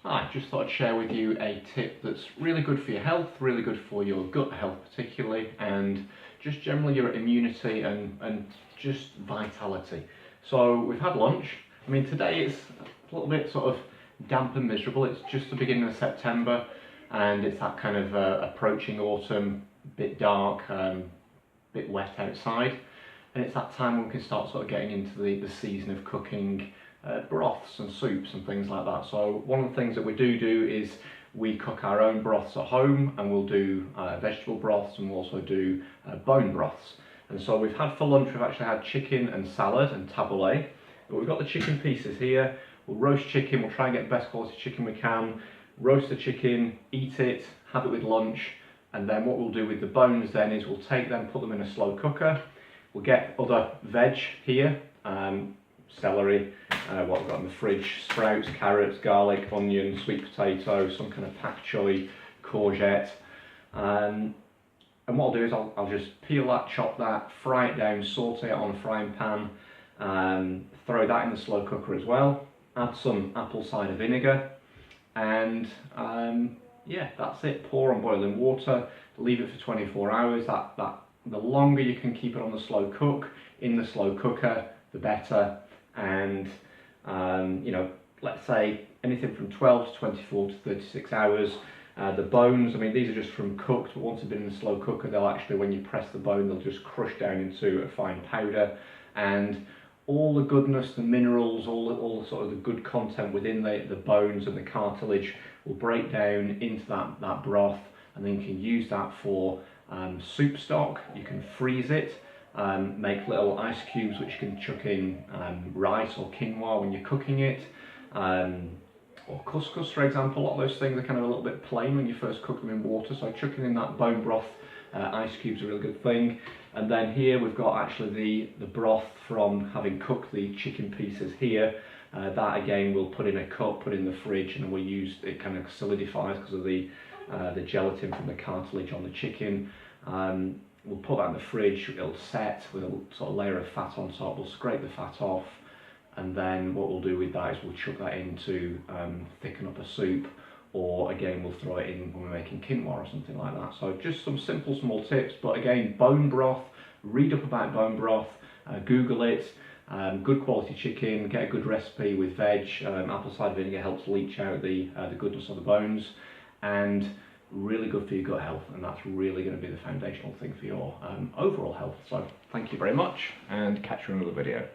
Hi, just thought I'd share with you a tip that's really good for your health, really good for your gut health particularly, and just generally your immunity and just vitality. So we've had lunch. I mean, today it's a little bit sort of damp and miserable. It's just the beginning of September and it's that kind of approaching autumn, bit dark, bit wet outside. And it's that time when we can start sort of getting into the season of cooking broths and soups and things like that. So one of the things that we do is we cook our own broths at home, and we'll do vegetable broths, and we'll also do bone broths. And so we've had for lunch, we've actually had chicken and salad and tabbouleh. But we've got the chicken pieces here. We'll roast chicken, we'll try and get the best quality chicken we can, roast the chicken, eat it, have it with lunch, and then what we'll do with the bones then is we'll take them, put them in a slow cooker. We'll get other veg here, celery, what we've got in the fridge, sprouts, carrots, garlic, onion, sweet potato, some kind of pak choy, courgette. And what I'll do is I'll just peel that, chop that, fry it down, saute it on a frying pan, throw that in the slow cooker as well, add some apple cider vinegar, and yeah, that's it. Pour on boiling water, leave it for 24 hours. The longer you can keep it on the slow cook, in the slow cooker, the better. And you know, let's say anything from 12 to 24 to 36 hours. The bones, I mean, these are just from cooked, but once they've been in a slow cooker, they'll actually, when you press the bone, they'll just crush down into a fine powder. And all the goodness, the minerals, all the sort of the good content within the bones and the cartilage will break down into that broth, and then you can use that for soup stock. You can freeze it, make little ice cubes which you can chuck in rice or quinoa when you're cooking it, or couscous, for example. A lot of those things are kind of a little bit plain when you first cook them in water, so chucking in that bone broth, ice cubes are a really good thing. And then here we've got actually the broth from having cooked the chicken pieces here. That again we'll put in a cup, put in the fridge, and we'll use it, kind of solidifies because of the gelatin from the cartilage on the chicken. We'll put that in the fridge, it'll set with a sort of layer of fat on top. We'll scrape the fat off, and then what we'll do with that is we'll chuck that in to thicken up a soup, or again we'll throw it in when we're making quinoa or something like that. So just some simple small tips, but again, bone broth, read up about bone broth, Google it, good quality chicken, get a good recipe with veg, apple cider vinegar helps leach out the goodness of the bones, and really good for your gut health, and that's really going to be the foundational thing for your overall health. So thank you very much, and catch you in another video.